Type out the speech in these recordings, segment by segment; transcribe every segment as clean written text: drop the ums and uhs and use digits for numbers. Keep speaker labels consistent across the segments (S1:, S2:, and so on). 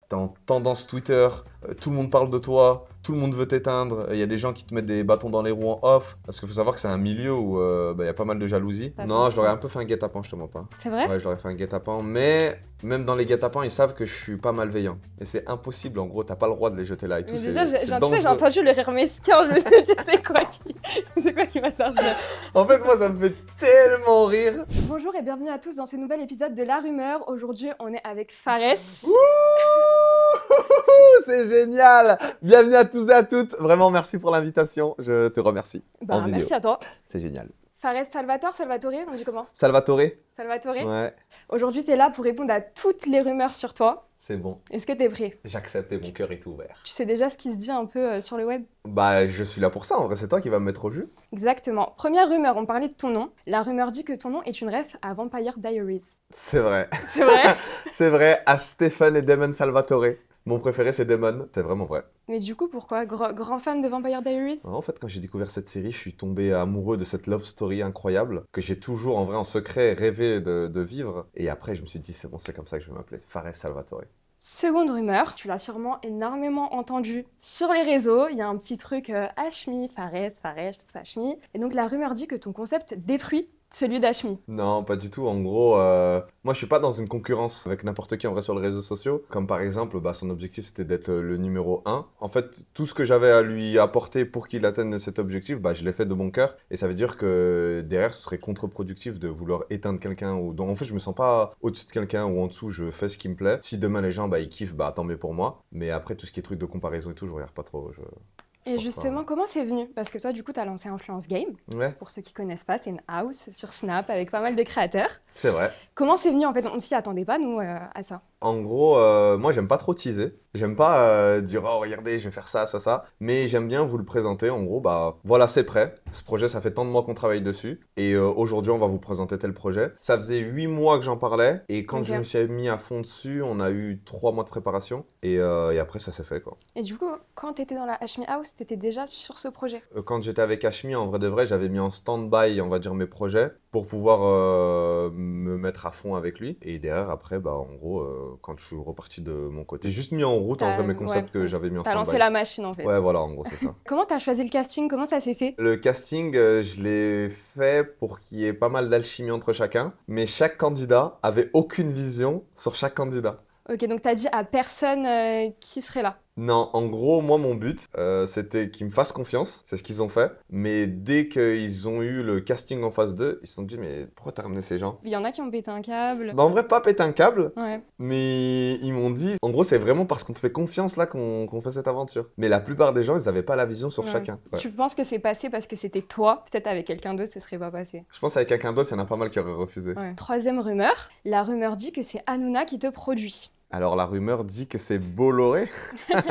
S1: t'es en tendance Twitter, tout le monde parle de toi, tout le monde veut t'éteindre, il y a des gens qui te mettent des bâtons dans les roues en off, parce qu'il faut savoir que c'est un milieu où il y a pas mal de jalousie.
S2: Ça,
S1: Non, je leur ai
S2: 100%.
S1: un peu fait un guet-apens, je te mens pas.
S2: C'est vrai?
S1: Ouais, je leur ai fait un guet-apens, mais même dans les guet-apens, ils savent que je suis pas malveillant. Et c'est impossible, en gros, t'as pas le droit de les jeter là et tout.
S2: Mais
S1: c'est-
S2: déjà,
S1: c'est
S2: tu sais, j'ai
S1: dangereux.
S2: entendu le rire mesquin, je me suis dit, c'est quoi qui va sortir?
S1: En fait, moi, ça me fait tellement rire.
S2: Bonjour et bienvenue à tous dans ce nouvel épisode de La Rumeur. Aujourd'hui, on est avec Fares.
S1: Ouh, c'est génial. Bienvenue à tous et à toutes. Vraiment, merci pour l'invitation. Je te remercie. En vidéo.
S2: Merci à toi.
S1: C'est génial.
S2: Fares Salvatore, on dit comment?
S1: Salvatore?
S2: Salvatore.
S1: Ouais,
S2: Aujourd'hui, tu es là pour répondre à toutes les rumeurs sur toi.
S1: c'est bon.
S2: Est-ce que tu es prêt?
S1: J'accepte et mon cœur est ouvert.
S2: Tu sais déjà ce qui se dit un peu sur le web?
S1: Bah, je suis là pour ça. En vrai, c'est toi qui vas me mettre au jus.
S2: Exactement. Première rumeur, on parlait de ton nom. La rumeur dit que ton nom est une ref à Vampire Diaries.
S1: C'est vrai.
S2: C'est vrai?
S1: C'est vrai, à Stephen et Damon Salvatore. Mon préféré, c'est Damon. C'est vraiment vrai.
S2: Mais du coup, pourquoi? Grand fan de Vampire Diaries?
S1: En fait, quand j'ai découvert cette série, je suis tombé amoureux de cette love story incroyable que j'ai toujours, en vrai, en secret, rêvé de vivre. Et après, je me suis dit, c'est bon, c'est comme ça que je vais m'appeler. Fares Salvatore.
S2: Seconde rumeur, tu l'as sûrement énormément entendu sur les réseaux. Il y a un petit truc Hashmi, Fares, Hashmi. Et donc la rumeur dit que ton concept détruit celui d'Hashmi.
S1: Non, pas du tout. En gros, moi, je suis pas dans une concurrence avec n'importe qui en vrai sur les réseaux sociaux. Comme par exemple, son objectif c'était d'être le numéro 1. En fait, tout ce que j'avais à lui apporter pour qu'il atteigne cet objectif, je l'ai fait de bon cœur. Et ça veut dire que derrière, ce serait contre-productif de vouloir éteindre quelqu'un. Donc en fait, je me sens pas au-dessus de quelqu'un ou en dessous, je fais ce qui me plaît. Si demain les gens ils kiffent, tant mieux pour moi. Mais après, tout ce qui est truc de comparaison et tout, je regarde pas trop.
S2: Et justement, comment c'est venu? Parce que toi, du coup, tu as lancé Influence Game.
S1: Ouais,
S2: Pour ceux qui connaissent pas, c'est une house sur Snap avec pas mal de créateurs.
S1: c'est vrai.
S2: Comment c'est venu en fait? On s'y attendait pas, nous, à ça.
S1: En gros, moi j'aime pas trop teaser. J'aime pas dire oh regardez, je vais faire ça, ça, ça. Mais j'aime bien vous le présenter. En gros, voilà, c'est prêt. Ce projet, ça fait tant de mois qu'on travaille dessus. Et aujourd'hui, on va vous présenter tel projet. Ça faisait 8 mois que j'en parlais. Et quand
S2: Ok.
S1: je me suis mis à fond dessus, on a eu 3 mois de préparation. Et après, ça s'est fait quoi.
S2: Et du coup, quand tu étais dans la Hashmi House, tu étais déjà sur ce projet.
S1: Quand j'étais avec Hashmi, en vrai de vrai, j'avais mis en stand-by, on va dire, mes projets pour pouvoir me mettre à fond avec lui. Et derrière, après, en gros, quand je suis reparti de mon côté, j'ai juste mis en route en vrai mes concepts que j'avais mis en
S2: T'as
S1: stand-by.
S2: lancé la machine en fait.
S1: Ouais, voilà, en gros, c'est ça.
S2: Comment t'as choisi le casting? Comment ça s'est fait?
S1: Le casting, je l'ai fait pour qu'il y ait pas mal d'alchimie entre chacun, mais chaque candidat avait aucune vision sur chaque candidat.
S2: Ok, donc t'as dit à personne qui serait là.
S1: Non, en gros, moi, mon but, c'était qu'ils me fassent confiance, c'est ce qu'ils ont fait, mais dès qu'ils ont eu le casting en phase 2, ils se sont dit, mais pourquoi t'as ramené ces gens?
S2: Il y en a qui ont pété un câble.
S1: En vrai, pas péter un câble,
S2: Ouais.
S1: mais ils m'ont dit, en gros, c'est vraiment parce qu'on te fait confiance là qu'on fait cette aventure. Mais la plupart des gens, ils n'avaient pas la vision sur
S2: Ouais.
S1: chacun. Ouais.
S2: Tu penses que c'est passé parce que c'était toi? Peut-être avec quelqu'un d'autre, ce serait pas passé.
S1: Je pense qu'avec quelqu'un d'autre, il y en a pas mal qui auraient refusé.
S2: Ouais. Troisième rumeur, la rumeur dit que c'est Hanouna qui te produit.
S1: Alors la rumeur dit que c'est Bolloré, pas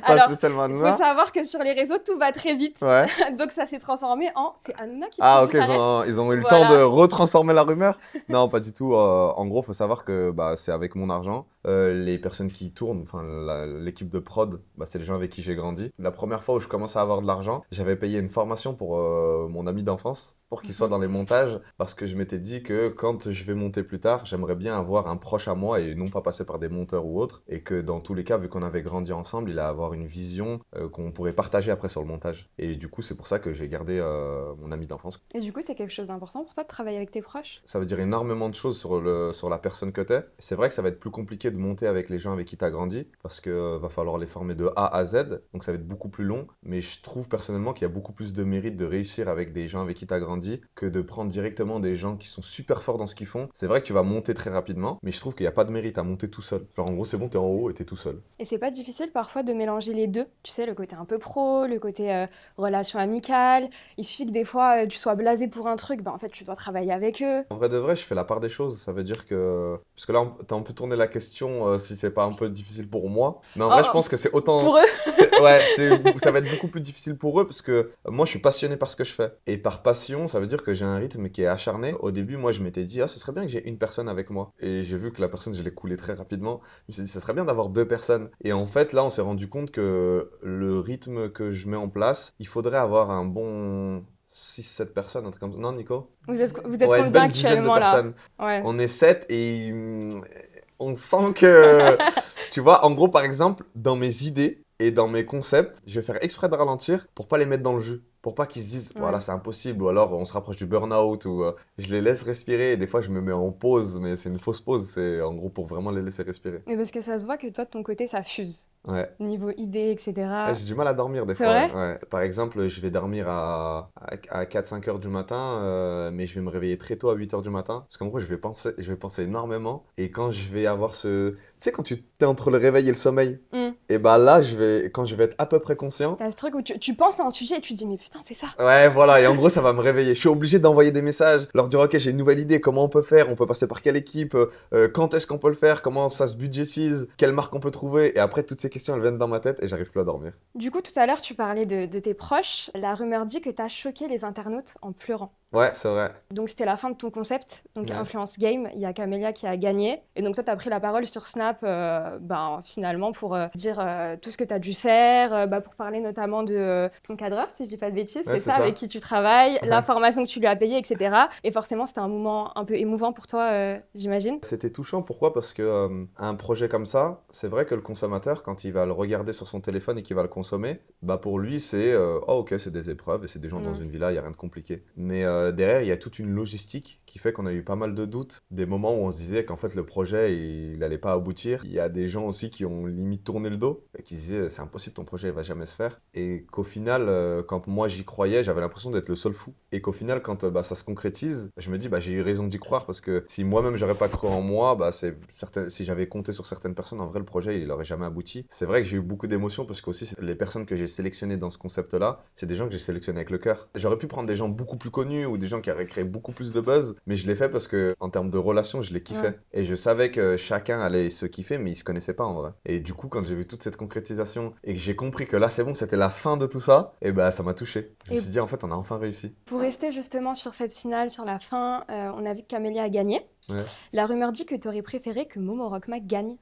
S2: Alors,
S1: spécialement
S2: il faut
S1: Hanouna.
S2: savoir que sur les réseaux, tout va très vite.
S1: Ouais.
S2: Donc ça s'est transformé en c'est Hanouna qui
S1: Ah ok,
S2: produit
S1: ils
S2: Fares.
S1: ils ont eu le
S2: Voilà.
S1: temps de retransformer la rumeur. Non, pas du tout. En gros, faut savoir que c'est avec mon argent. Les personnes qui tournent, enfin l'équipe de prod, c'est les gens avec qui j'ai grandi. La première fois où je commençais à avoir de l'argent, j'avais payé une formation pour mon ami d'enfance pour qu'il soit dans les montages, parce que je m'étais dit que quand je vais monter plus tard, j'aimerais bien avoir un proche à moi et non pas passer par des monteurs ou autres, et que dans tous les cas, vu qu'on avait grandi ensemble, il allait avoir une vision qu'on pourrait partager après sur le montage. Et du coup, c'est pour ça que j'ai gardé mon ami d'enfance.
S2: Et du coup, c'est quelque chose d'important pour toi de travailler avec tes proches?
S1: Ça veut dire énormément de choses sur la personne que t'es. C'est vrai que ça va être plus compliqué de monter avec les gens avec qui t'as grandi, parce que va falloir les former de A à Z, donc ça va être beaucoup plus long, mais je trouve personnellement qu'il y a beaucoup plus de mérite de réussir avec des gens avec qui t'as grandi que de prendre directement des gens qui sont super forts dans ce qu'ils font. C'est vrai que tu vas monter très rapidement, mais je trouve qu'il n'y a pas de mérite à monter tout seul. Genre en gros, c'est bon, t'es en haut et t'es tout seul.
S2: Et c'est pas difficile parfois de mélanger les deux? Tu sais, le côté un peu pro, le côté relation amicale. Il suffit que des fois tu sois blasé pour un truc, en fait tu dois travailler avec eux.
S1: En vrai de vrai, je fais la part des choses. Ça veut dire que... Parce que là, t'as un peu tourné la question si c'est pas un peu difficile pour moi. Mais en vrai, je pense que c'est autant...
S2: Pour eux?
S1: Ouais, ça va être beaucoup plus difficile pour eux parce que moi, je suis passionné par ce que je fais. Et par passion, ça veut dire que j'ai un rythme qui est acharné. Au début, moi, je m'étais dit, ce serait bien que j'ai une personne avec moi. Et j'ai vu que la personne, je l'ai coulée très rapidement. Je me suis dit, ça serait bien d'avoir 2 personnes. Et en fait, là, on s'est rendu compte que le rythme que je mets en place, il faudrait avoir un bon 6-7 personnes, un truc comme ça. Non, Nico?
S2: Vous êtes
S1: Ouais, une
S2: combien
S1: bonne dizaine de
S2: actuellement là?
S1: personnes.
S2: Ouais.
S1: On est 7 et on sent que, tu Tu vois, en gros, par exemple, dans mes idées et dans mes concepts, je vais faire exprès de ralentir pour pas les mettre dans le jus. Pour pas qu'ils se disent, voilà,
S2: Ouais.
S1: c'est impossible, ou alors on se rapproche du burn-out, ou je les laisse respirer, et des fois je me mets en pause, mais c'est une fausse pause, c'est en gros pour vraiment les laisser respirer.
S2: Mais parce que ça se voit que toi, de ton côté, ça fuse.
S1: Ouais.
S2: Niveau idée,
S1: Ouais,
S2: etc.
S1: j'ai du mal à dormir des
S2: C'est
S1: fois.
S2: vrai?
S1: Ouais. Ouais. Par exemple, je vais dormir à 4-5 heures du matin, mais je vais me réveiller très tôt à 8 heures du matin. Parce qu'en gros, je vais penser énormément. Et quand je vais avoir ce. Tu sais, quand tu es entre le réveil et le sommeil,
S2: Hmm.
S1: et bah là, quand je vais être à peu près conscient.
S2: T'as ce truc où tu penses à un sujet et tu te dis, mais putain, c'est ça.
S1: Ouais, voilà, et en gros, ça va me réveiller. Je suis obligé d'envoyer des messages, leur dire, ok, j'ai une nouvelle idée, comment on peut faire, on peut passer par quelle équipe, quand est-ce qu'on peut le faire, comment ça se budgétise, quelle marque on peut trouver. Et après, toutes ces questions, elles viennent dans ma tête et j'arrive plus à dormir.
S2: Du coup, tout à l'heure, tu parlais de tes proches. La rumeur dit que t'as choqué les internautes en pleurant.
S1: Ouais, c'est vrai.
S2: Donc, c'était la fin de ton concept. Donc,
S1: Ouais.
S2: Influence Game, il y a Camélia qui a gagné. Et donc, toi, tu as pris la parole sur Snap, finalement, pour dire tout ce que tu as dû faire, pour parler notamment de ton cadreur, si je dis pas de bêtises,
S1: Ouais,
S2: c'est
S1: c'est
S2: ça,
S1: ça.
S2: avec qui tu travailles,
S1: Ouais.
S2: la formation que tu lui as payée, etc. Et forcément, c'était un moment un peu émouvant pour toi, j'imagine.
S1: C'était touchant, pourquoi? Parce que un projet comme ça, c'est vrai que le consommateur, quand il va le regarder sur son téléphone et qu'il va le consommer, bah pour lui, c'est oh ok, c'est des épreuves et c'est des gens dans
S2: Ouais.
S1: une villa, il n'y a rien de compliqué. Mais derrière, il y a toute une logistique qui fait qu'on a eu pas mal de doutes, des moments où on se disait qu'en fait le projet, il n'allait pas aboutir. Il y a des gens aussi qui ont limite tourné le dos et qui se disaient c'est impossible, ton projet, il va jamais se faire. Et qu'au final, quand moi j'y croyais, j'avais l'impression d'être le seul fou. Et qu'au final, quand ça se concrétise, je me dis, bah, j'ai eu raison d'y croire parce que si moi-même j'aurais pas cru en moi, bah, si j'avais compté sur certaines personnes, en vrai, le projet, il aurait jamais abouti. C'est vrai que j'ai eu beaucoup d'émotions parce que aussi, les personnes que j'ai sélectionnées dans ce concept-là, c'est des gens que j'ai sélectionnés avec le cœur. J'aurais pu prendre des gens beaucoup plus connus ou des gens qui auraient créé beaucoup plus de buzz, mais je l'ai fait parce que, en termes de relations, je les kiffais.
S2: Ouais.
S1: Et je savais que chacun allait se kiffer, mais ils se connaissaient pas en vrai. Et du coup, quand j'ai vu toute cette concrétisation et que j'ai compris que là, c'est bon, c'était la fin de tout ça, et bah, ça m'a touché. Je me
S2: Et-
S1: suis dit, en fait, on a enfin réussi.
S2: Pour rester justement sur cette finale, sur la fin, on a vu que Camélia a gagné.
S1: Ouais.
S2: La rumeur dit que tu aurais préféré que Momo Rockma gagne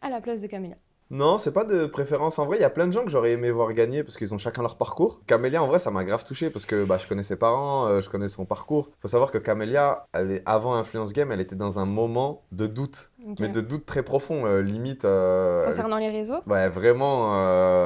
S2: à la place de Camélia.
S1: Non, c'est pas de préférence. En vrai, il y a plein de gens que j'aurais aimé voir gagner parce qu'ils ont chacun leur parcours. Camélia, en vrai, ça m'a grave touché parce que bah, je connais ses parents, je connais son parcours. Faut savoir que Camélia, avant Influence Game, elle était dans un moment de doute,
S2: Ok.
S1: mais de doute très profond, limite.
S2: Concernant les réseaux,
S1: Ouais, vraiment,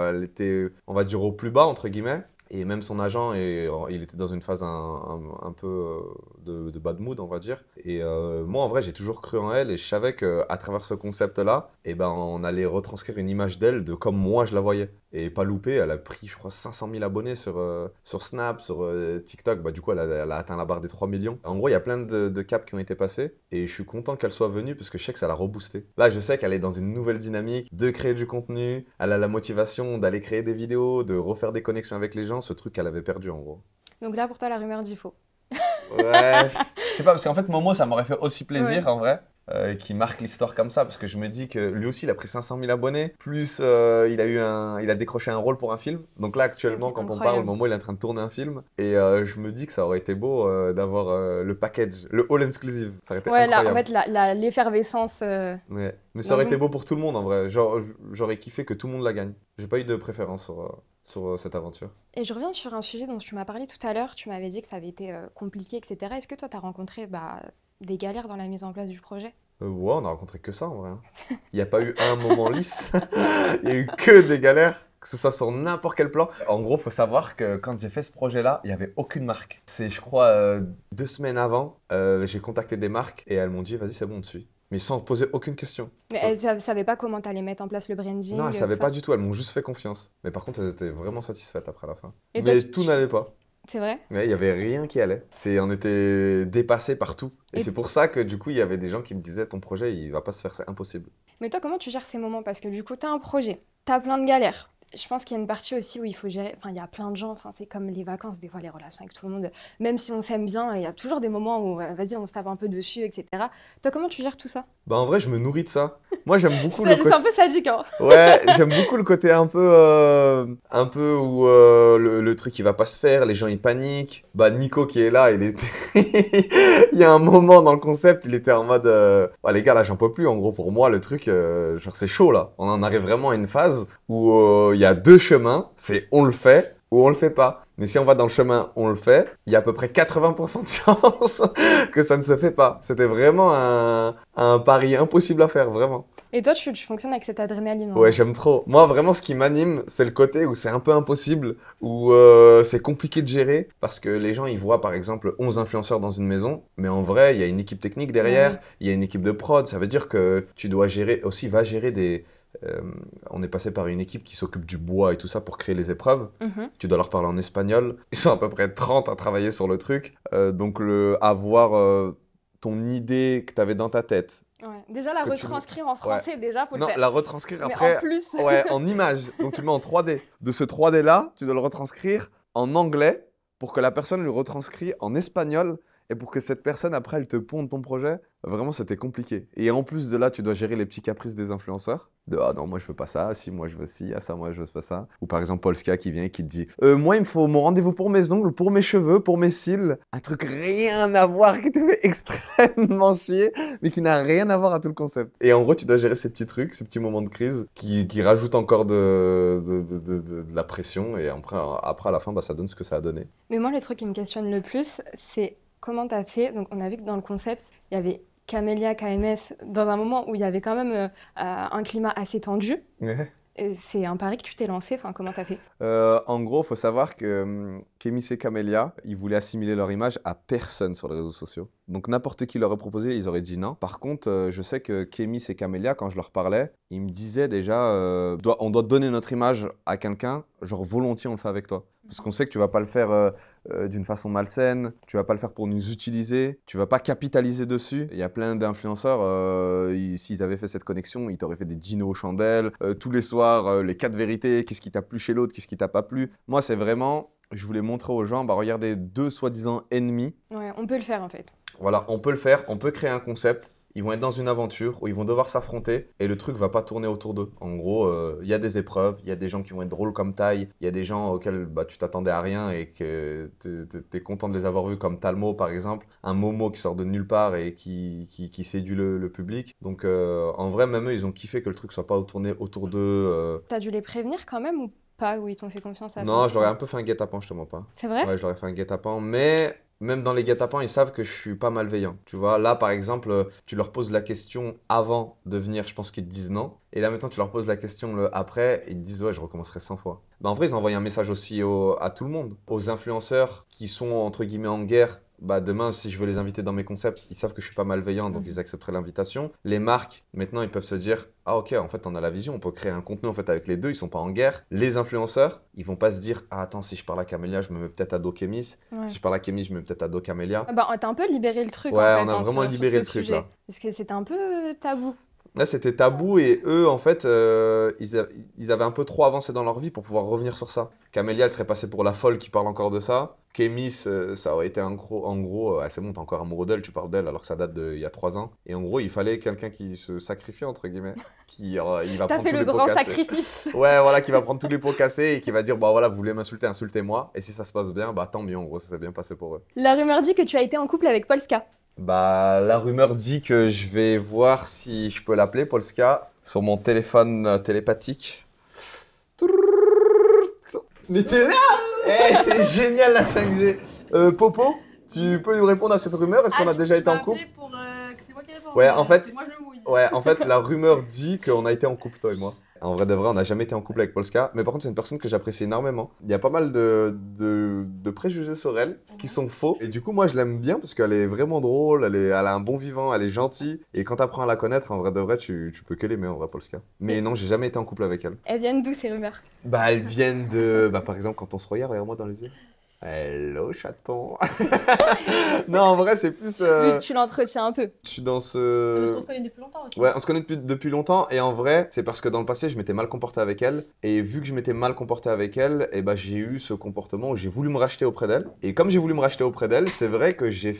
S1: elle était, on va dire, au plus bas, entre guillemets. Et même son agent, il était dans une phase un peu de bad mood, on va dire. Et moi, en vrai, j'ai toujours cru en elle et je savais qu'à travers ce concept-là, eh ben, on allait retranscrire une image d'elle de comme moi je la voyais. Et pas loupé, elle a pris, je crois, 500 000 abonnés sur Snap, sur TikTok. Bah, du coup, elle a atteint la barre des 3 millions. En gros, il y a plein de caps qui ont été passés. Et je suis content qu'elle soit venue parce que je sais que ça l'a reboosté. Là, je sais qu'elle est dans une nouvelle dynamique de créer du contenu. Elle a la motivation d'aller créer des vidéos, de refaire des connexions avec les gens. Ce truc qu'elle avait perdu, en gros.
S2: donc là pour toi la rumeur dit faux.
S1: Ouais, je sais pas, parce qu'en fait, Momo, ça m'aurait fait aussi plaisir,
S2: Ouais.
S1: en vrai. Qui marque l'histoire comme ça parce que je me dis que lui aussi il a pris 500 000 abonnés plus il a décroché un rôle pour un film donc là actuellement
S2: Ok,
S1: quand on parle
S2: incroyable.
S1: Momo il est en train de tourner un film et je me dis que ça aurait été beau d'avoir le package, le all inclusive, ça aurait été
S2: Ouais, là, en
S1: incroyable.
S2: fait, l'effervescence.
S1: Ouais. Mais ça aurait
S2: bon.
S1: été beau pour tout le monde en vrai, genre j'aurais kiffé que tout le monde la gagne. J'ai pas eu de préférence sur cette aventure.
S2: Et je reviens sur un sujet dont tu m'as parlé tout à l'heure. Tu m'avais dit que ça avait été compliqué, etc. Est-ce que toi, tu as rencontré des galères dans la mise en place du projet?
S1: Ouais, on a rencontré que ça en vrai, hein. Il n'y a pas eu un moment lisse. Il y a eu que des galères, que ce soit sur n'importe quel plan. En gros, faut savoir que quand j'ai fait ce projet-là, il n'y avait aucune marque. C'est, je crois, 2 semaines avant, j'ai contacté des marques et elles m'ont dit, vas-y, c'est bon, on te suit. Mais sans poser aucune question.
S2: Mais elles ne savaient pas comment tu allais mettre en place le branding,
S1: Non, elles
S2: tout
S1: savaient
S2: ça.
S1: pas du tout, elles m'ont juste fait confiance. Mais par contre, elles étaient vraiment satisfaites après la fin.
S2: Et
S1: Mais
S2: toi,
S1: tout n'allait pas.
S2: C'est vrai?
S1: Mais il n'y avait rien qui allait. On était dépassés par tout. Et
S2: Et-
S1: c'est pour ça que du coup, il y avait des gens qui me disaient, ton projet, il va pas se faire, c'est impossible.
S2: Mais toi, comment tu gères ces moments? Parce que du coup, tu as un projet, tu as plein de galères. Je pense qu'il y a une partie aussi où il faut gérer. Enfin, il y a plein de gens. Enfin, c'est comme les vacances, des fois, les relations avec tout le monde. Même si on s'aime bien, il y a toujours des moments où, vas-y, on se tape un peu dessus, etc. Toi, comment tu gères tout ça?
S1: Bah en vrai, je me nourris de ça. Moi, j'aime beaucoup le
S2: C'est
S1: côté...
S2: un peu sadique, hein?
S1: Ouais, j'aime beaucoup le côté un peu où le truc il va pas se faire, les gens ils paniquent. Bah Nico qui est là, il était, il y a un moment dans le concept, il était en mode, bah, les gars là j'en peux plus. En gros pour moi le truc, genre c'est chaud là. On en arrive vraiment à une phase où il y a deux chemins, c'est on le fait ou on le fait pas. Mais si on va dans le chemin, on le fait, il y a à peu près 80% de chances que ça ne se fait pas. C'était vraiment un pari impossible à faire, vraiment.
S2: Et toi, tu fonctionnes avec cette adrénaline,
S1: Ouais,
S2: hein.
S1: j'aime trop. Moi, vraiment, ce qui m'anime, c'est le côté où c'est un peu impossible, où c'est compliqué de gérer, parce que les gens, ils voient par exemple 11 influenceurs dans une maison, mais en vrai, il y a une équipe technique
S2: Bah oui.
S1: derrière, il y a une équipe de prod. Ça veut dire que tu dois gérer, aussi, va gérer des. euh, on est passé par une équipe qui s'occupe du bois et tout ça pour créer les épreuves.
S2: Mhm.
S1: Tu dois leur parler en espagnol. Ils sont à peu près 30 à travailler sur le truc. Donc, avoir ton idée que tu avais dans ta tête,
S2: Ouais. Déjà, la
S1: que tu.
S2: retranscrire en
S1: Ouais.
S2: français, déjà, faut le
S1: Non,
S2: faire.
S1: la retranscrire
S2: Mais en
S1: après,
S2: plus,
S1: ouais, en image. Donc tu le mets en 3D. De ce 3D-là, tu dois le retranscrire en anglais pour que la personne le retranscrit en espagnol et pour que cette personne, après, elle te ponde ton projet. Vraiment, c'était compliqué. Et en plus de là, tu dois gérer les petits caprices des influenceurs. De ah non, moi je veux pas ça, si moi je veux ci, ah ça, moi je veux pas ça. Ou par exemple, Polska qui vient et qui te dit moi, il me faut mon rendez-vous pour mes ongles, pour mes cheveux, pour mes cils. Un truc rien à voir qui te fait extrêmement chier mais qui n'a rien à voir à tout le concept. Et en gros, tu dois gérer ces petits trucs, ces petits moments de crise qui rajoutent encore de la pression. Et après, à la fin, bah, ça donne ce que ça a donné.
S2: mais moi, le truc qui me questionne le plus, c'est comment t'as fait. Donc, on a vu que dans le concept, il y avait Camélia, KMS, dans un moment où il y avait quand même un climat assez tendu.
S1: Ouais.
S2: Et c'est un pari que tu t'es lancé. Enfin, comment t'as fait?
S1: En gros, il faut savoir que Kémis et Camélia, ils voulaient assimiler leur image à personne sur les réseaux sociaux. Donc n'importe qui leur aurait proposé, ils auraient dit non. Par contre, je sais que Kémis et Camélia, quand je leur parlais, ils me disaient déjà, on doit donner notre image à quelqu'un, genre volontiers on le fait avec toi. Parce qu'on sait que tu vas pas le faire d'une façon malsaine, tu vas pas le faire pour nous utiliser, tu vas pas capitaliser dessus. Il y a plein d'influenceurs, s'ils avaient fait cette connexion, ils t'auraient fait des dîners aux chandelles, tous les soirs, les 4 vérités, qu'est-ce qui t'a plu chez l'autre, qu'est-ce qui t'a pas plu. Moi, c'est vraiment, je voulais montrer aux gens, bah regardez, deux soi-disant ennemis.
S2: Ouais, on peut le faire en fait.
S1: Voilà, on peut le faire, on peut créer un concept. Ils vont être dans une aventure où ils vont devoir s'affronter et le truc va pas tourner autour d'eux. En gros, il y a des épreuves, il y a des gens qui vont être drôles comme taille, il y a des gens auxquels bah, tu t'attendais à rien et que tu es content de les avoir vus, comme Talmo par exemple, un Momo qui sort de nulle part et qui séduit le public. Donc en vrai, même eux, ils ont kiffé que le truc soit pas tourné autour d'eux.
S2: T'as dû les prévenir quand même ou pas? Ou ils t'ont fait confiance à
S1: Non, je leur ai
S2: 100%?
S1: un peu fait un guet-apens, je te mens pas.
S2: C'est vrai?
S1: Ouais, je leur ai fait un guet-apens, mais même dans les guet-apens, ils savent que je suis pas malveillant. Tu vois, là, par exemple, tu leur poses la question avant de venir, je pense qu'ils te disent non. Et là, maintenant, tu leur poses la question le après, et ils te disent ouais, je recommencerai 100 fois. Bah, en vrai, ils envoient un message aussi à tout le monde, aux influenceurs qui sont entre guillemets en guerre. Bah, demain, si je veux les inviter dans mes concepts, ils savent que je suis pas malveillant, donc ils accepteraient l'invitation. Les marques, maintenant, ils peuvent se dire ah ok, en fait, on a la vision, on peut créer un contenu en fait avec les deux, ils sont pas en guerre. Les influenceurs, ils vont pas se dire ah attends, si je parle à Camélia, je me mets peut-être à dos Kémis.
S2: Ouais.
S1: Si je parle à Kémis, je me mets peut-être à dos Camélia.
S2: Ah bah, t'as un peu libéré le truc
S1: Ouais,
S2: en fait,
S1: on a
S2: hein,
S1: vraiment
S2: sur
S1: libéré
S2: ce
S1: le truc
S2: sujet.
S1: là.
S2: Parce que c'était un peu tabou.
S1: Là, c'était tabou et eux, en fait, ils avaient un peu trop avancé dans leur vie pour pouvoir revenir sur ça. Camélia, elle serait passée pour la folle qui parle encore de ça. Kémis, ça aurait été en gros, c'est bon, t'es encore amoureux d'elle, tu parles d'elle alors que ça date d'il y a 3 ans. Et en gros, il fallait quelqu'un qui se sacrifie, entre guillemets, il va
S2: T'as
S1: prendre
S2: fait
S1: tous
S2: le
S1: les pots
S2: grand
S1: cassés.
S2: sacrifice.
S1: Ouais, voilà, qui va prendre tous les pots cassés et qui va dire, bah voilà, vous voulez m'insulter, insultez-moi. Et si ça se passe bien, bah tant mieux, en gros, ça s'est bien passé pour eux.
S2: La rumeur dit que tu as été en couple avec Polska.
S1: Bah, la rumeur dit que je vais voir si je peux l'appeler, Polska, sur mon téléphone télépathique. Mais t'es là? Eh, c'est génial la 5G. Popo, tu peux nous répondre à cette rumeur? Est-ce qu'on a déjà été en couple?
S3: Pour, que c'est moi qui réponds.
S1: Ouais, en fait-
S3: Moi je me mouille.
S1: Ouais, en fait, la rumeur dit qu'on a été en couple, toi et moi. En vrai de vrai, on n'a jamais été en couple avec Polska, mais par contre, c'est une personne que j'apprécie énormément. Il y a pas mal de préjugés sur elle qui sont faux. Et du coup, moi, je l'aime bien parce qu'elle est vraiment drôle, elle a un bon vivant, elle est gentille. Et quand tu apprends à la connaître, en vrai de vrai, tu peux que l'aimer, en vrai, Polska. Mais non, j'ai jamais été en couple avec elle.
S2: Elles viennent d'où ces rumeurs?
S1: Bah, elles viennent de. Bah, par exemple, quand on se regarde-moi dans les yeux. Hello, chaton. Non, en vrai, c'est plus.
S2: Oui, tu l'entretiens un peu.
S1: Je suis dans
S3: Parce
S1: ce.
S3: qu'on se connaît depuis longtemps aussi.
S1: Ouais, on se connaît depuis longtemps et en vrai, c'est parce que dans le passé, je m'étais mal comporté avec elle et vu que je m'étais mal comporté avec elle, et bah, j'ai eu ce comportement où j'ai voulu me racheter auprès d'elle. Et comme j'ai voulu me racheter auprès d'elle, c'est vrai que j'ai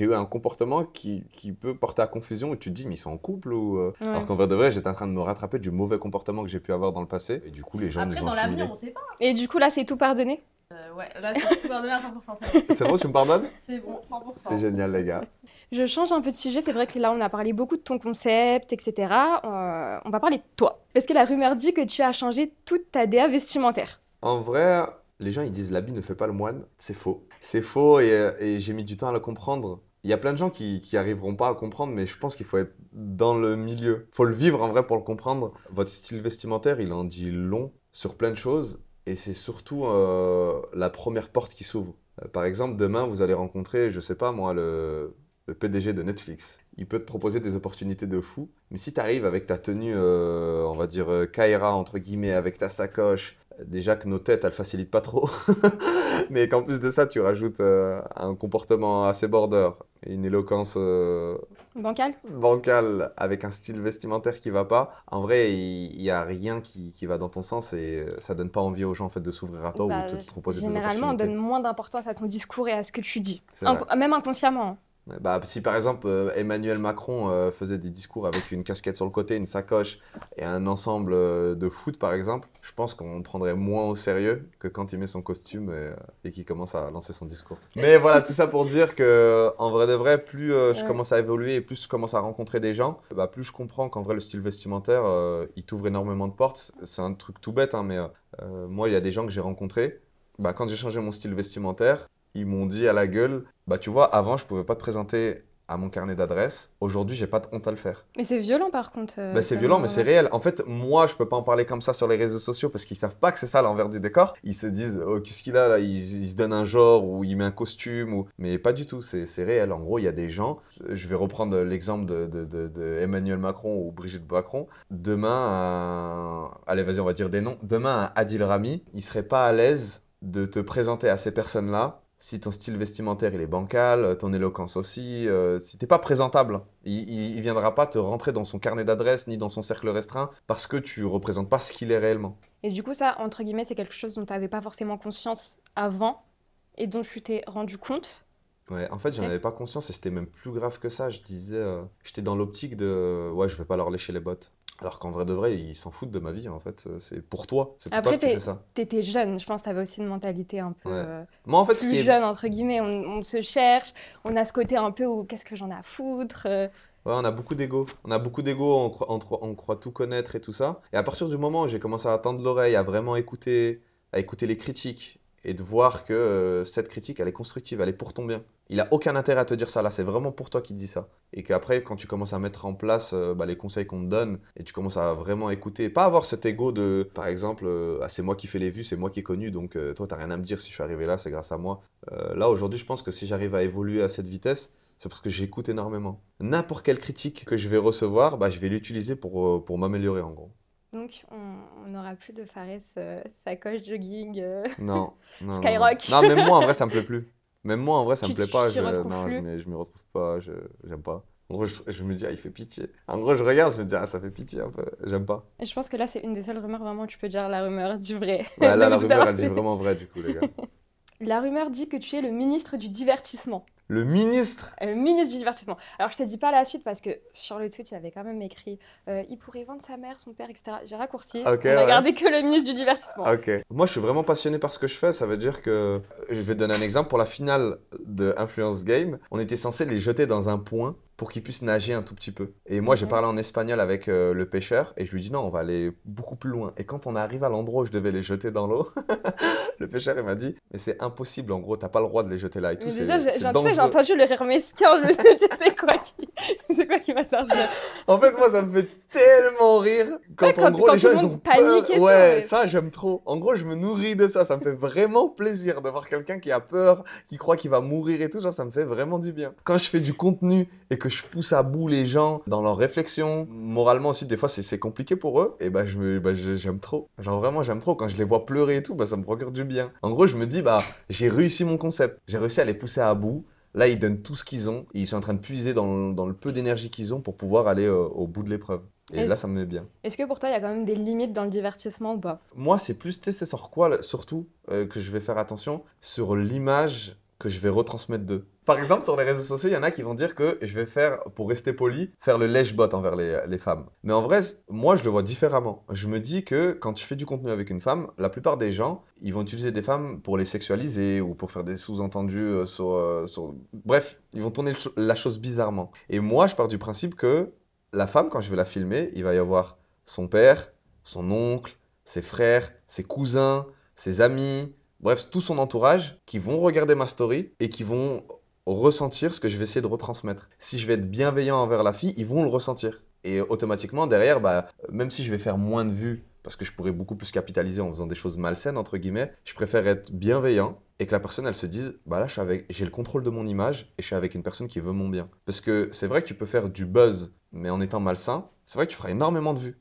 S1: eu un comportement qui peut porter à confusion où tu te dis mais ils sont en couple ou
S2: Ouais.
S1: alors qu'en vrai de vrai, j'étais en train de me rattraper du mauvais comportement que j'ai pu avoir dans le passé et du coup, les gens
S3: Après,
S1: nous ont
S3: dans
S1: assimilés.
S3: l'avenir, on sait pas.
S2: Et du coup, là, c'est tout pardonné?
S3: Ouais, là, c'est tout pardonné à 100%. C'est bon.
S1: C'est bon, tu me pardonnes?
S3: C'est bon, 100%.
S1: C'est génial, les gars.
S2: Je change un peu de sujet. C'est vrai que là, on a parlé beaucoup de ton concept, etc. On va parler de toi. Parce que la rumeur dit que tu as changé toute ta DA vestimentaire.
S1: En vrai, les gens ils disent l'habit ne fait pas le moine. C'est faux. C'est faux et j'ai mis du temps à le comprendre. Il y a plein de gens qui arriveront pas à comprendre, mais je pense qu'il faut être dans le milieu. Faut le vivre en vrai pour le comprendre. Votre style vestimentaire, il en dit long sur plein de choses, et c'est surtout la première porte qui s'ouvre. Par exemple, demain, vous allez rencontrer, je sais pas moi, le PDG de Netflix. Il peut te proposer des opportunités de fou, mais si tu arrives avec ta tenue, on va dire Kaira, entre guillemets, avec ta sacoche, déjà que nos têtes, elles facilitent pas trop, mais qu'en plus de ça, tu rajoutes un comportement assez border et une éloquence
S2: Bancal?
S1: bancale avec un style vestimentaire qui va pas, en vrai, il y a rien qui va dans ton sens et ça donne pas envie aux gens en fait de s'ouvrir à toi
S2: Bah,
S1: ou de te proposer des
S2: généralement, on
S1: opportunités.
S2: donne moins d'importance à ton discours et à ce que tu dis.
S1: C'est vrai.
S2: Même inconsciemment.
S1: Ouais, bah, si par exemple Emmanuel Macron faisait des discours avec une casquette sur le côté, une sacoche et un ensemble de foot par exemple, je pense qu'on le prendrait moins au sérieux que quand il met son costume et qu'il commence à lancer son discours. Mais voilà, tout ça pour dire que en vrai de vrai, plus je
S2: Ouais.
S1: commence à évoluer et plus je commence à rencontrer des gens, bah, plus je comprends qu'en vrai le style vestimentaire, il t'ouvre énormément de portes. C'est un truc tout bête, hein, mais moi il y a des gens que j'ai rencontrés, bah, quand j'ai changé mon style vestimentaire, ils m'ont dit à la gueule, bah tu vois, avant je pouvais pas te présenter à mon carnet d'adresse. Aujourd'hui, j'ai pas de honte à le faire.
S2: Mais c'est violent par contre.
S1: Bah, c'est
S2: comme,
S1: violent, mais c'est réel. En fait, moi, je peux pas en parler comme ça sur les réseaux sociaux parce qu'ils savent pas que c'est ça l'envers du décor. Ils se disent, oh, qu'est-ce qu'il a là? Il se donne un genre ou il met un costume. Mais pas du tout, c'est réel. En gros, il y a des gens. Je vais reprendre l'exemple de Emmanuel Macron ou Brigitte Macron. Demain, allez, vas-y, on va dire des noms. Demain, un Adil Rami, il serait pas à l'aise de te présenter à ces personnes-là si ton style vestimentaire il est bancal, ton éloquence aussi, si t'es pas présentable, il viendra pas te rentrer dans son carnet d'adresse ni dans son cercle restreint parce que tu représentes pas ce qu'il est réellement.
S2: Et du coup, ça, entre guillemets, c'est quelque chose dont tu n'avais pas forcément conscience avant et dont tu t'es rendu compte.
S1: Ouais, en fait, j'en
S2: Ok.
S1: avais pas conscience et c'était même plus grave que ça. Je disais, j'étais dans l'optique de, ouais, je vais pas leur lécher les bottes. Alors qu'en vrai de vrai, ils s'en foutent de ma vie en fait. C'est pour toi
S2: Après,
S1: que tu fais ça.
S2: t'étais jeune, je pense que tu avais aussi une mentalité un peu
S1: Ouais. Moi, en fait, ce
S2: plus
S1: qui est
S2: jeune, entre guillemets. On se cherche, on a ce côté un peu où qu'est-ce que j'en ai à foutre.
S1: Ouais, on a beaucoup d'ego. On a beaucoup d'ego, on croit tout connaître et tout ça. Et à partir du moment où j'ai commencé à tendre l'oreille, à écouter les critiques et de voir que cette critique, elle est constructive, elle est pour ton bien. Il a aucun intérêt à te dire ça là, c'est vraiment pour toi qu'il te dit ça. Et qu'après, quand tu commences à mettre en place bah, les conseils qu'on te donne et tu commences à vraiment écouter, pas avoir cet ego de, par exemple, ah, c'est moi qui fais les vues, c'est moi qui est connu, donc toi, t'as rien à me dire si je suis arrivé là, c'est grâce à moi. Là, aujourd'hui, je pense que si j'arrive à évoluer à cette vitesse, c'est parce que j'écoute énormément. N'importe quelle critique que je vais recevoir, bah, je vais l'utiliser pour m'améliorer en gros.
S2: Donc, on n'aura plus de Fares sacoche jogging.
S1: Non, non, non, non.
S2: Skyrock.
S1: Non, même moi en vrai ça me plaît plus. Même moi en vrai ça me
S2: Tu
S1: plaît pas.
S2: t'y retrouves
S1: Non,
S2: plus?
S1: je m'y retrouve pas, j'aime pas. En gros, je me dis, ah, il fait pitié. En gros, je regarde, je me dis, ah, ça fait pitié un peu. J'aime pas.
S2: Et je pense que là, c'est une des seules rumeurs vraiment où tu peux dire la rumeur du vrai.
S1: Ouais, là,
S2: De
S1: la
S2: tout
S1: rumeur,
S2: avoir
S1: elle dit
S2: fait.
S1: vraiment vrai, du coup, les gars.
S2: La rumeur dit que tu es le ministre du divertissement.
S1: Le ministre.
S2: Le ministre du divertissement. Alors, je te dis pas la suite parce que sur le tweet, il avait quand même écrit il pourrait vendre sa mère, son père, etc. J'ai raccourci.
S1: Ok,
S2: On a
S1: ouais.
S2: gardé que le ministre du divertissement.
S1: Ok. Moi, je suis vraiment passionné par ce que je fais. Ça veut dire que. Je vais donner un exemple. Pour la finale de Influence Game, on était censé les jeter dans un point pour qu'ils puissent nager un tout petit peu. Et moi, j'ai
S2: Mhm.
S1: parlé en espagnol avec le pêcheur et je lui dis non, on va aller beaucoup plus loin. Et quand on arrive à l'endroit où je devais les jeter dans l'eau, le pêcheur, il m'a dit mais c'est impossible, en gros, t'as pas le droit de les jeter là et tout.
S2: Mais
S1: C'est
S2: déjà,
S1: c'est
S2: tu sais, j'ai
S1: dangereux.
S2: entendu le rire mesquin. Je me suis dit, c'est quoi qui va sortir.
S1: En fait, moi, ça me fait tellement rire quand,
S2: Ouais,
S1: en gros,
S2: quand
S1: les
S2: tout
S1: gens,
S2: le
S1: ils
S2: monde
S1: ont
S2: panique
S1: peur.
S2: et tout,
S1: Ouais,
S2: ouais.
S1: ça, j'aime trop. En gros, je me nourris de ça. Ça me fait vraiment plaisir de voir quelqu'un qui a peur, qui croit qu'il va mourir et tout. Genre, ça me fait vraiment du bien. Quand je fais du contenu et que je pousse à bout les gens dans leurs réflexions, moralement aussi, des fois, c'est compliqué pour eux. Et bah, j'aime trop. Genre, vraiment, j'aime trop. Quand je les vois pleurer et tout, bah, ça me procure du bien. En gros, je me dis, bah, j'ai réussi mon concept. J'ai réussi à les pousser à bout. Là, ils donnent tout ce qu'ils ont. Et ils sont en train de puiser dans le peu d'énergie qu'ils ont pour pouvoir aller au bout de l'épreuve. Et
S2: Est-ce-
S1: là, ça me met bien.
S2: Est-ce que pour toi, il y a quand même des limites dans le divertissement ou pas?
S1: Moi, c'est plus, tu sais, c'est sur quoi, là, surtout, que je vais faire attention, sur l'image que je vais retransmettre d'eux. Par exemple, sur les réseaux sociaux, il y en a qui vont dire que je vais faire, pour rester poli, faire le lèche-bot envers les femmes. Mais en vrai, moi, je le vois différemment. Je me dis que quand je fais du contenu avec une femme, la plupart des gens, ils vont utiliser des femmes pour les sexualiser ou pour faire des sous-entendus sur... Bref, ils vont tourner la chose bizarrement. Et moi, je pars du principe que la femme, quand je vais la filmer, il va y avoir son père, son oncle, ses frères, ses cousins, ses amis, bref, tout son entourage qui vont regarder ma story et qui vont ressentir ce que je vais essayer de retransmettre. Si je vais être bienveillant envers la fille, ils vont le ressentir. Et automatiquement, derrière, bah, même si je vais faire moins de vues, parce que je pourrais beaucoup plus capitaliser en faisant des choses malsaines, entre guillemets, je préfère être bienveillant et que la personne, elle se dise, bah là, j'ai le contrôle de mon image et je suis avec une personne qui veut mon bien. Parce que c'est vrai que tu peux faire du buzz, mais en étant malsain, c'est vrai que tu feras énormément de vues.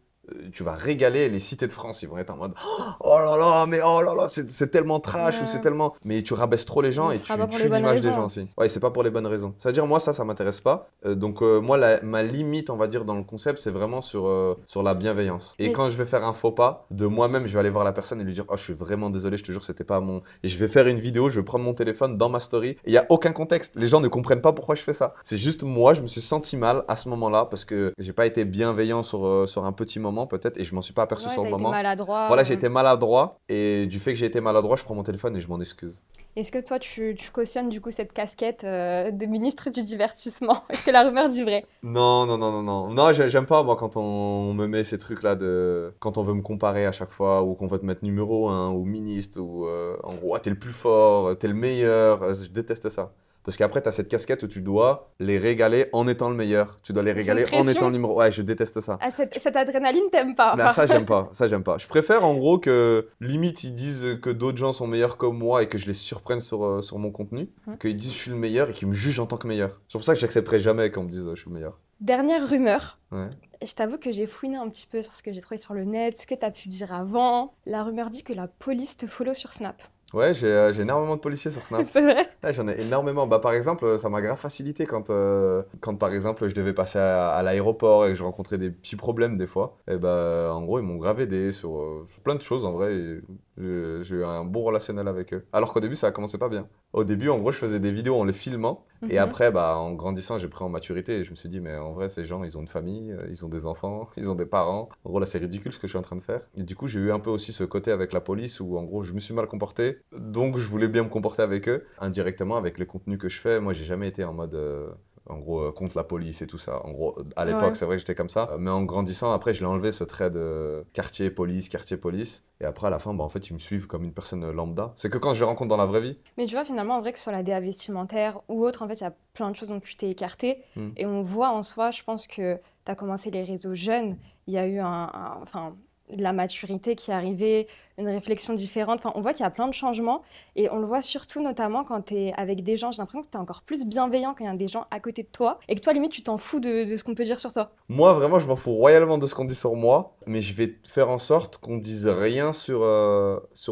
S1: Tu vas régaler les cités de France, ils vont être en mode oh là là, mais oh là là, c'est tellement trash ou c'est tellement. Mais tu rabaisses trop les gens
S2: Mais
S1: et
S2: ce
S1: tu
S2: sera pas pour
S1: tues
S2: les bonnes
S1: l'image des
S2: raisons.
S1: gens aussi. Ouais, c'est pas pour les bonnes raisons. C'est-à-dire, moi, ça m'intéresse pas. Donc, moi, ma limite, on va dire, dans le concept, c'est vraiment sur la bienveillance. Et
S2: Mais-
S1: quand je vais faire un faux pas, de moi-même, je vais aller voir la personne et lui dire oh, je suis vraiment désolé, je te jure, c'était pas mon. Et je vais faire une vidéo, je vais prendre mon téléphone dans ma story. Et il n'y a aucun contexte. Les gens ne comprennent pas pourquoi je fais ça. C'est juste moi, je me suis senti mal à ce moment-là parce que j'ai pas été bienveillant sur un petit moment, peut-être, et je m'en suis pas aperçu
S2: Ouais,
S1: sur
S2: t'as
S1: le
S2: été
S1: moment.
S2: maladroit.
S1: Voilà, j'ai été maladroit et du fait que j'ai été maladroit, je prends mon téléphone et je m'en excuse.
S2: Est-ce que toi, tu cautionnes du coup cette casquette de ministre du divertissement? Est-ce que la rumeur dit vrai?
S1: Non, non, non, non, non. Non, j'aime pas, moi, quand on me met ces trucs-là de. Quand on veut me comparer à chaque fois, ou qu'on veut te mettre numéro 1, ou ministre, ou en gros, ah, t'es le plus fort, t'es le meilleur. Je déteste ça. Parce qu'après, t'as cette casquette où tu dois les régaler en étant le meilleur. Tu dois les
S2: C'est une
S1: régaler en
S2: pression.
S1: étant le numéro. Ouais, je déteste ça.
S2: Ah, cette adrénaline, t'aimes pas?
S1: Bah, ça, j'aime pas. Ça, j'aime pas. Je préfère, en gros, que limite, ils disent que d'autres gens sont meilleurs que moi et que je les surprenne sur mon contenu. Qu'ils disent je suis le meilleur et qu'ils me jugent en tant que meilleur. C'est pour ça que j'accepterai jamais qu'on me dise je suis le meilleur.
S2: Dernière rumeur.
S1: Ouais.
S2: Je t'avoue que j'ai fouiné un petit peu sur ce que j'ai trouvé sur le net, ce que t'as pu dire avant. La rumeur dit que la police te follow sur Snap.
S1: Ouais, j'ai énormément de policiers sur Snap.
S2: C'est vrai?
S1: Ouais, j'en ai énormément. Bah, par exemple, ça m'a grave facilité quand, par exemple, je devais passer à l'aéroport et que je rencontrais des petits problèmes des fois. Et bah, en gros, ils m'ont grave aidé sur plein de choses en vrai. Et j'ai eu un bon relationnel avec eux. Alors qu'au début, ça a commencé pas bien. Au début, en gros, je faisais des vidéos en les filmant. Et après, bah, en grandissant, j'ai pris en maturité et je me suis dit, mais en vrai, ces gens, ils ont une famille, ils ont des enfants, ils ont des parents. En gros, là, c'est ridicule ce que je suis en train de faire. Et du coup, j'ai eu un peu aussi ce côté avec la police où, en gros, je me suis mal comporté. Donc, je voulais bien me comporter avec eux. Indirectement, avec les contenus que je fais, moi, j'ai jamais été en mode. En gros, contre la police et tout ça. En gros, à l'époque,
S2: Ouais.
S1: c'est vrai que j'étais comme ça. Mais en grandissant, après, je l'ai enlevé ce trait de quartier police, quartier police. Et après, à la fin, bah, en fait, ils me suivent comme une personne lambda. C'est que quand je les rencontre dans la vraie vie.
S2: Mais tu vois, finalement, en vrai, que sur la DA vestimentaire ou autre, en fait, il y a plein de choses dont tu t'es écarté. Et on voit en soi, je pense que tu as commencé les réseaux jeunes. Il y a eu enfin, de la maturité qui est arrivée, une réflexion différente. Enfin, on voit qu'il y a plein de changements. Et on le voit surtout, notamment, quand tu es avec des gens. J'ai l'impression que tu es encore plus bienveillant quand il y a des gens à côté de toi. Et que toi, limite, tu t'en fous de ce qu'on peut dire sur toi.
S1: Moi, vraiment, je m'en fous royalement de ce qu'on dit sur moi, mais je vais faire en sorte qu'on dise rien sur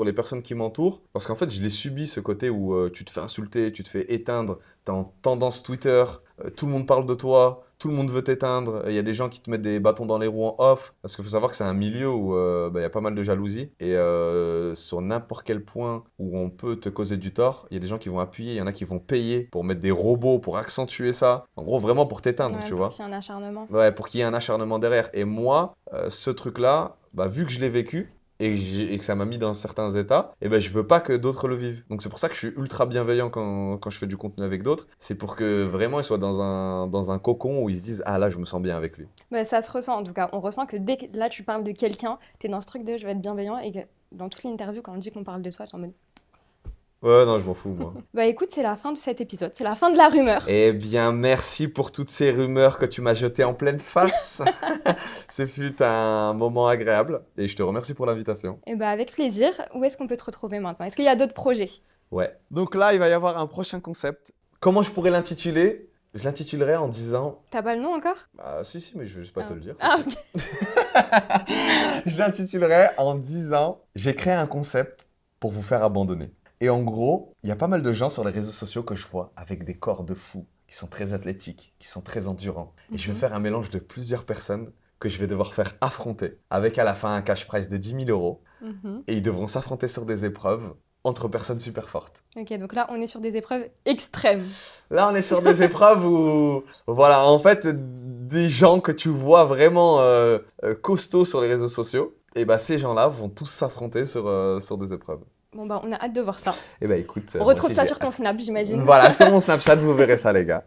S1: les personnes qui m'entourent, parce qu'en fait, je l'ai subi, ce côté où tu te fais insulter, tu te fais éteindre, t'es en tendance Twitter, tout le monde parle de toi, tout le monde veut t'éteindre, il y a des gens qui te mettent des bâtons dans les roues en off, parce qu'il faut savoir que c'est un milieu où il y a pas mal de jalousie, et sur n'importe quel point où on peut te causer du tort, il y a des gens qui vont appuyer, il y en a qui vont payer pour mettre des robots, pour accentuer ça, en gros, vraiment pour t'éteindre,
S2: Ouais,
S1: tu
S2: pour
S1: vois.
S2: qu'il y ait un acharnement.
S1: Ouais, pour qu'il y ait un acharnement derrière. Et moi, ce truc-là, bah, vu que je l'ai vécu et que ça m'a mis dans certains états, et ben je veux pas que d'autres le vivent. Donc c'est pour ça que je suis ultra bienveillant quand je fais du contenu avec d'autres. C'est pour que vraiment ils soient dans un cocon où ils se disent ah là je me sens bien avec lui.
S2: Bah, ça se ressent en tout cas. On ressent que dès que là tu parles de quelqu'un, tu es dans ce truc de je vais être bienveillant et que dans toutes les interviews, quand on dit qu'on parle de toi, tu es en mode.
S1: Ouais, non, je m'en fous, moi.
S2: Bah écoute, c'est la fin de cet épisode, c'est la fin de la rumeur.
S1: Eh bien, merci pour toutes ces rumeurs que tu m'as jetées en pleine face. Ce fut un moment agréable et je te remercie pour l'invitation.
S2: Et bah avec plaisir. Où est-ce qu'on peut te retrouver maintenant? Est-ce qu'il y a d'autres projets?
S1: Ouais. Donc là, il va y avoir un prochain concept. Comment je pourrais l'intituler? Je l'intitulerai en disant...
S2: T'as pas le nom encore?
S1: Ah si, mais je vais juste pas te le dire.
S2: Ah ok.
S1: Je l'intitulerai en disant j'ai créé un concept pour vous faire abandonner. Et en gros, il y a pas mal de gens sur les réseaux sociaux que je vois avec des corps de fous, qui sont très athlétiques, qui sont très endurants. Et je vais faire un mélange de plusieurs personnes que je vais devoir faire affronter, avec à la fin un cash prize de 10 000 euros. Et ils devront s'affronter sur des épreuves entre personnes super fortes.
S2: Ok, donc là on est sur des épreuves extrêmes.
S1: Là, on est sur des épreuves où, voilà, en fait, des gens que tu vois vraiment costauds sur les réseaux sociaux, et bah ces gens-là vont tous s'affronter sur des épreuves.
S2: Bon bah on a hâte de voir ça.
S1: Et bah écoute,
S2: On
S1: moi
S2: retrouve
S1: aussi,
S2: ça
S1: j'ai
S2: sur ton
S1: hâte.
S2: Snap, j'imagine.
S1: Voilà, sur mon Snapchat, vous verrez ça, les gars.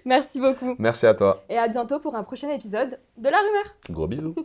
S2: Merci beaucoup.
S1: Merci à toi.
S2: Et à bientôt pour un prochain épisode de La Rumeur.
S1: Gros bisous.